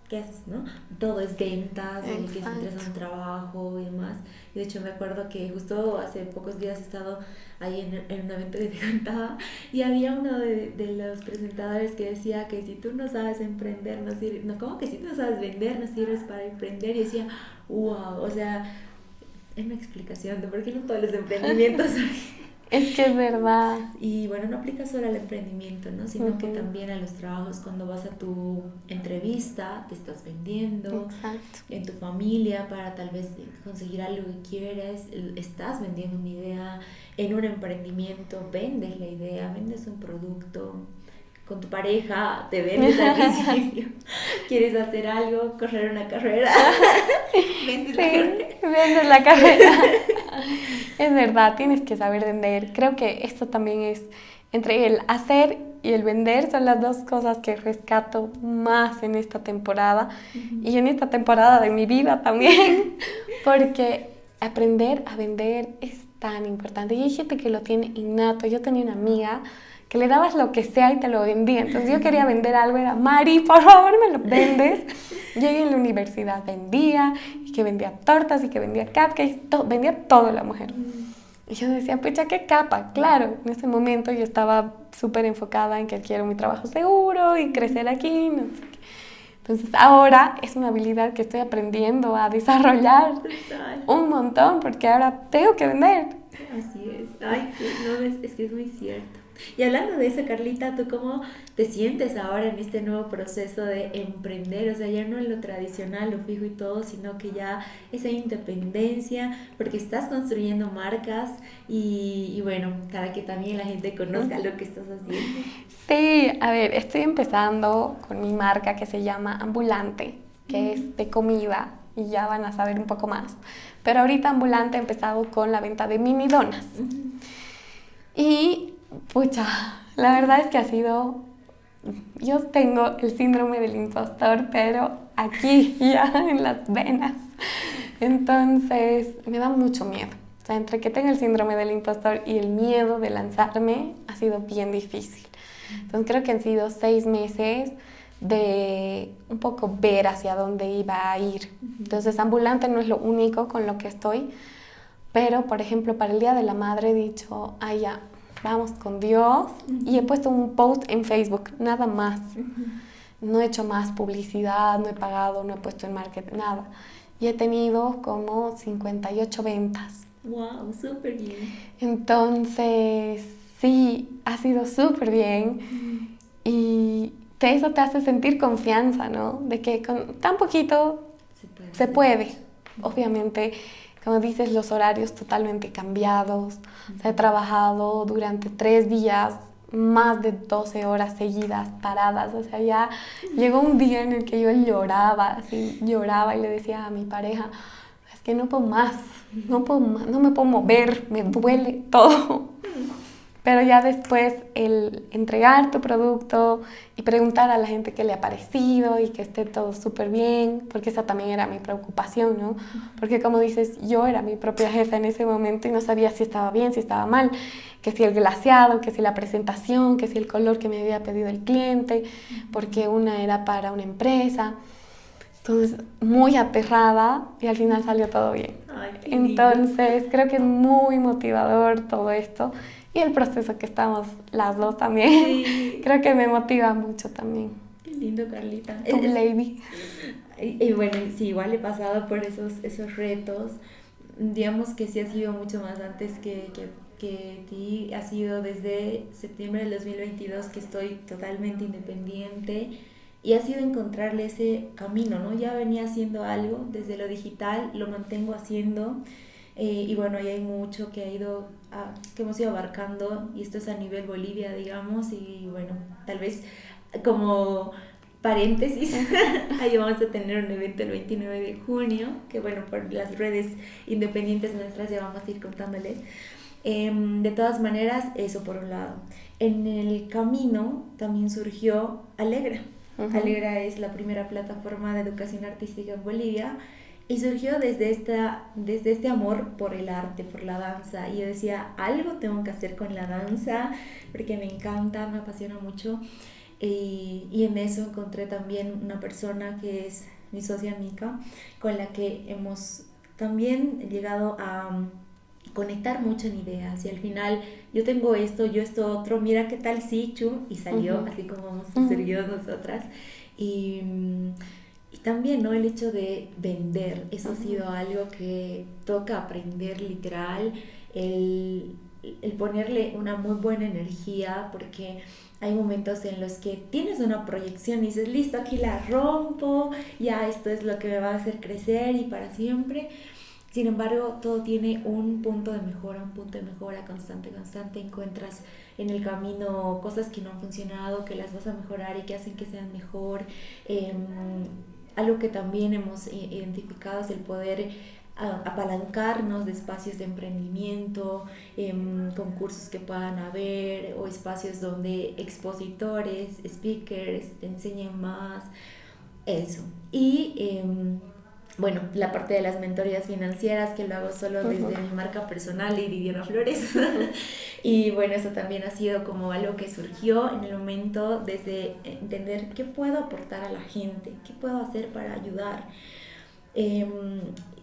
¿qué haces, no? Todo es ventas, el que se interesa en un trabajo y demás. Y de hecho me acuerdo que justo hace pocos días he estado ahí en un evento que te contaba y había uno de los presentadores que decía que si tú no sabes emprender, no sirves, no, ¿cómo que si tú no sabes vender, no sirves para emprender? Y decía, wow, o sea, es una explicación de por qué no todos los emprendimientos Es que es verdad. Y bueno, no aplica solo al emprendimiento, ¿no? Sino que también a los trabajos, cuando vas a tu entrevista, te estás vendiendo. Exacto. En tu familia, para tal vez conseguir algo que quieres, estás vendiendo una idea. En un emprendimiento, vendes la idea, vendes un producto. Con tu pareja, te vendes al principio. Quieres hacer algo, correr una carrera. Vendes la carrera. Vendes la carrera. Es verdad, tienes que saber vender. Creo que esto también es entre el hacer y el vender, son las dos cosas que rescato más en esta temporada y en esta temporada de mi vida también, porque aprender a vender es tan importante. Y hay gente que lo tiene innato. Yo tenía una amiga que le dabas lo que sea y te lo vendía. Entonces yo quería vender algo, era Mari, por favor me lo vendes. Llegué en la universidad, vendía, y que vendía tortas y que vendía cupcakes, vendía todo la mujer. Y yo decía, pucha, qué capa. Claro, en ese momento yo estaba súper enfocada en que quiero mi trabajo seguro y crecer aquí, no sé qué. Entonces ahora es una habilidad que estoy aprendiendo a desarrollar un montón porque ahora tengo que vender. Así es. Ay, no, es que es muy cierto. Y hablando de eso, Carlita, ¿tú cómo te sientes ahora en este nuevo proceso de emprender? O sea, ya no en lo tradicional, lo fijo y todo, sino que ya esa independencia, porque estás construyendo marcas y bueno, para que también la gente conozca lo que estás haciendo. Sí, a ver, estoy empezando con mi marca que se llama Ambulante, que es de comida y ya van a saber un poco más. Pero ahorita Ambulante ha empezado con la venta de mini donas. Y pucha, la verdad es que ha sido, yo tengo el síndrome del impostor, pero aquí ya en las venas. Entonces me da mucho miedo. O sea, entre que tengo el síndrome del impostor y el miedo de lanzarme, ha sido bien difícil. Entonces creo que han sido 6 meses de un poco ver hacia dónde iba a ir. Entonces Ambulante no es lo único con lo que estoy, pero por ejemplo para el Día de la Madre he dicho, ay ya, vamos con Dios, y he puesto un post en Facebook, nada más. No he hecho más publicidad, no he pagado, no he puesto en marketing, nada. Y he tenido como 58 ventas. ¡Wow! Súper bien. Entonces, sí, ha sido súper bien. Y eso te hace sentir confianza, ¿no? De que con tan poquito se puede. Obviamente, como dices, los horarios totalmente cambiados. O sea, he trabajado durante 3 días, más de 12 horas seguidas, paradas. O sea, ya llegó un día en el que yo lloraba, así, lloraba y le decía a mi pareja, es que no puedo más, no me puedo mover, me duele todo. Pero ya después el entregar tu producto y preguntar a la gente qué le ha parecido y que esté todo súper bien, porque esa también era mi preocupación, ¿no? Porque como dices, yo era mi propia jefa en ese momento y no sabía si estaba bien, si estaba mal, que si el glaseado, que si la presentación, que si el color que me había pedido el cliente, porque una era para una empresa. Entonces, muy aterrada y al final salió todo bien. Ay, qué lindo. Entonces, creo que es muy motivador todo esto. Y el proceso que estamos las dos también, Sí. creo que me motiva mucho también. Qué lindo, Carlita. Tu lady. Y bueno, sí, igual he pasado por esos retos. Digamos que sí ha sido mucho más antes que ti. Ha sido desde septiembre del 2022 que estoy totalmente independiente. Y ha sido encontrarle ese camino, ¿no? Ya venía haciendo algo desde lo digital, lo mantengo haciendo. Y bueno, ahí hay mucho que hemos ido abarcando, y esto es a nivel Bolivia, digamos, y bueno, tal vez como paréntesis, ahí vamos a tener un evento el 29 de junio, que bueno, por las redes independientes nuestras ya vamos a ir contándoles. De todas maneras, eso por un lado. En el camino también surgió Alegra. Alegra es la primera plataforma de educación artística en Bolivia. Y surgió desde este amor por el arte, por la danza. Y yo decía, algo tengo que hacer con la danza, porque me encanta, me apasiona mucho. Y en eso encontré también una persona que es mi socia Mica, con la que hemos también llegado a conectar mucho en ideas. Y al final, yo tengo esto, yo esto otro, mira qué tal sí, chu, y salió así como hemos surgido nosotras. Y también, ¿no? El hecho de vender, eso ha sido algo que toca aprender literal, el ponerle una muy buena energía, porque hay momentos en los que tienes una proyección y dices, listo, aquí la rompo, ya esto es lo que me va a hacer crecer y para siempre. Sin embargo, todo tiene un punto de mejora constante. Encuentras en el camino cosas que no han funcionado, que las vas a mejorar y que hacen que sean mejor. Algo que también hemos identificado es el poder apalancarnos de espacios de emprendimiento, concursos que puedan haber, o espacios donde expositores, speakers te enseñen más, eso. Y bueno, la parte de las mentorías financieras, que lo hago solo desde mi marca personal, Lady Diana Flores. Y bueno, eso también ha sido como algo que surgió en el momento desde entender qué puedo aportar a la gente, qué puedo hacer para ayudar.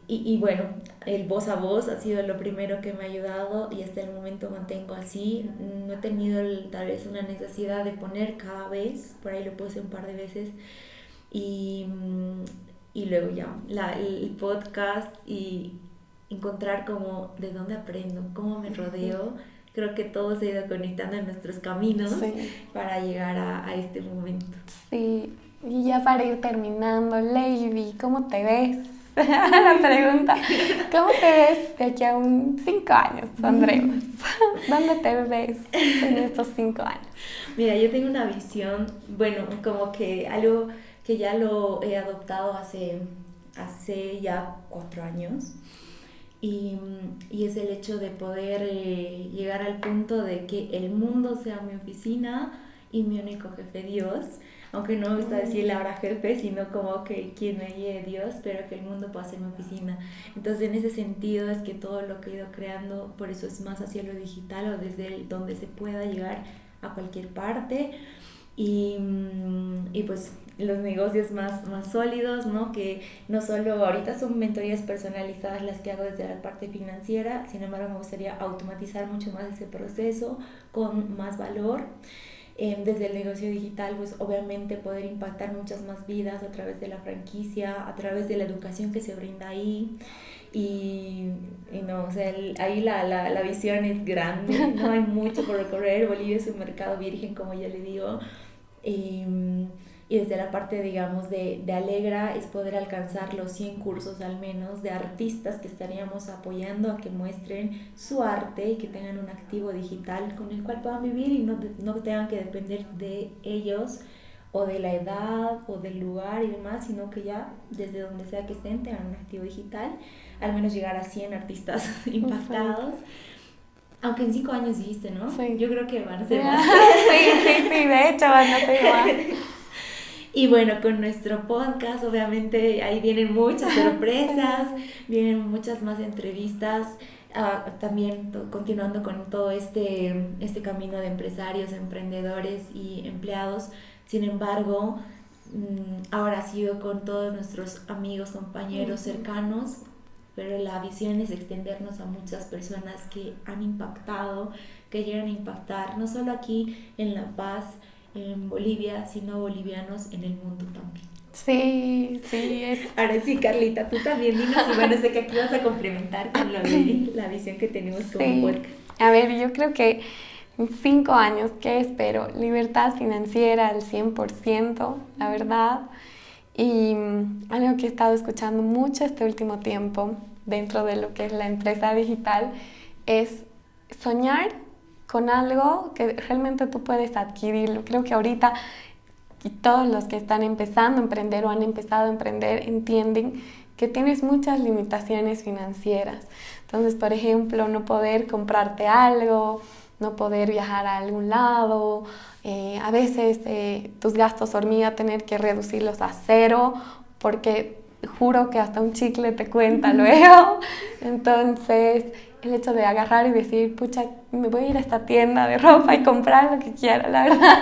Y bueno, el voz a voz ha sido lo primero que me ha ayudado y hasta el momento mantengo así. No he tenido tal vez una necesidad de poner cada vez, por ahí lo puse un par de veces. Y luego ya el podcast y encontrar como de dónde aprendo, cómo me rodeo. Creo que todo se ha ido conectando en nuestros caminos para llegar a este momento. Sí, y ya para ir terminando, Lady, ¿cómo te ves? La pregunta, ¿cómo te ves de aquí a 5 años, Andremos? ¿Dónde te ves en estos 5 años? Mira, yo tengo una visión, bueno, como que algo que ya lo he adoptado hace ya 4 años. Y es el hecho de poder llegar al punto de que el mundo sea mi oficina y mi único jefe Dios, aunque no me gusta decirle ahora jefe, sino como que quien me guíe Dios, pero que el mundo pueda ser mi oficina. Entonces en ese sentido es que todo lo que he ido creando, por eso es más hacia lo digital o desde donde se pueda llegar a cualquier parte. Y pues los negocios más sólidos, ¿no? Que no solo ahorita son mentorías personalizadas las que hago desde la parte financiera, sin embargo me gustaría automatizar mucho más ese proceso con más valor. Desde el negocio digital, pues obviamente poder impactar muchas más vidas a través de la franquicia, a través de la educación que se brinda ahí. Y no, o sea, ahí la visión es grande, no hay mucho por recorrer. Bolivia es un mercado virgen, como ya le digo. Y desde la parte, digamos, de Alegra es poder alcanzar los 100 cursos al menos de artistas que estaríamos apoyando a que muestren su arte y que tengan un activo digital con el cual puedan vivir y no tengan que depender de ellos o de la edad o del lugar y demás, sino que ya desde donde sea que estén tengan un activo digital, al menos llegar a 100 artistas impactados. Aunque en 5 años dijiste, ¿no? Sí. Yo creo que van a ser más. Sí, de hecho van a ser más. Y bueno, con nuestro podcast obviamente ahí vienen muchas sorpresas, vienen muchas más entrevistas, también continuando con todo este camino de empresarios, emprendedores y empleados. Sin embargo, ahora ha sido con todos nuestros amigos, compañeros cercanos, pero la visión es extendernos a muchas personas que han impactado, que llegan a impactar, no solo aquí en La Paz, en Bolivia, sino bolivianos en el mundo también. Sí. Ahora sí, Carlita, tú también dinos, y bueno, sé que aquí vas a complementar con lo de la visión que tenemos como podcast. A ver, yo creo que en 5 años, ¿qué espero? Libertad financiera al 100%, la verdad. Y algo que he estado escuchando mucho este último tiempo dentro de lo que es la empresa digital es soñar con algo que realmente tú puedes adquirirlo. Creo que ahorita y todos los que están empezando a emprender o han empezado a emprender entienden que tienes muchas limitaciones financieras. Entonces, por ejemplo, no poder comprarte algo, no poder viajar a algún lado, a veces tus gastos hormiga tener que reducirlos a 0 porque juro que hasta un chicle te cuenta luego. Entonces, el hecho de agarrar y decir, pucha, me voy a ir a esta tienda de ropa y comprar lo que quiera, la verdad.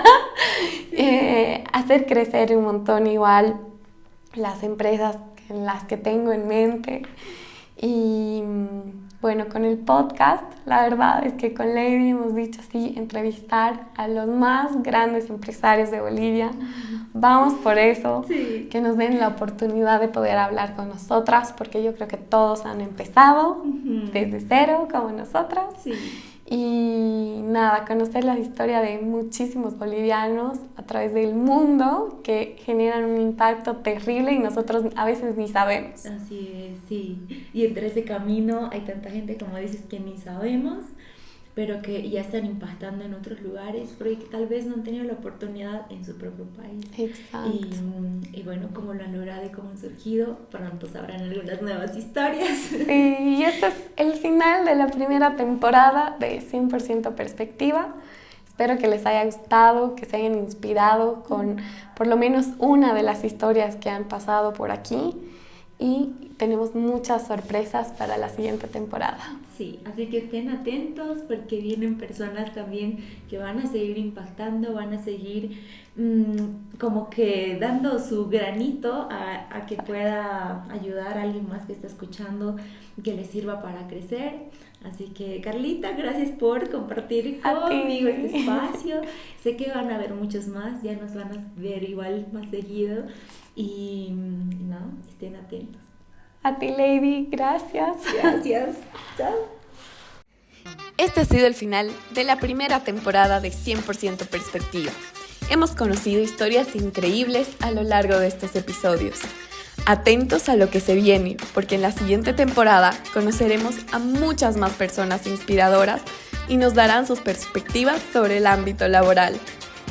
Hacer crecer un montón igual las empresas en las que tengo en mente. Y bueno, con el podcast, la verdad es que con Lady hemos dicho sí, entrevistar a los más grandes empresarios de Bolivia. Vamos por eso, que nos den la oportunidad de poder hablar con nosotras, porque yo creo que todos han empezado desde 0, como nosotras. Y nada, conocer la historia de muchísimos bolivianos a través del mundo que generan un impacto terrible y nosotros a veces ni sabemos. Así es, sí. Y entre ese camino hay tanta gente, como dices, que ni sabemos, pero que ya están impactando en otros lugares, porque tal vez no han tenido la oportunidad en su propio país. Exacto. Y bueno, cómo lo han logrado y cómo han surgido, pronto sabrán algunas nuevas historias. Sí, y este es el final de la primera temporada de 100% Perspectiva. Espero que les haya gustado, que se hayan inspirado con por lo menos una de las historias que han pasado por aquí. y tenemos muchas sorpresas para la siguiente temporada. Sí, así que estén atentos porque vienen personas también que van a seguir impactando, van a seguir como que dando su granito a que pueda ayudar a alguien más que está escuchando, que le sirva para crecer. Así que Carlita, gracias por compartir conmigo este espacio. Sé que van a haber muchos más, ya nos van a ver igual más seguido y no, estén atentos. A ti, Lady, gracias. Gracias. Chao. Este ha sido el final de la primera temporada de 100% Perspectiva. Hemos conocido historias increíbles a lo largo de estos episodios. Atentos a lo que se viene, porque en la siguiente temporada conoceremos a muchas más personas inspiradoras y nos darán sus perspectivas sobre el ámbito laboral.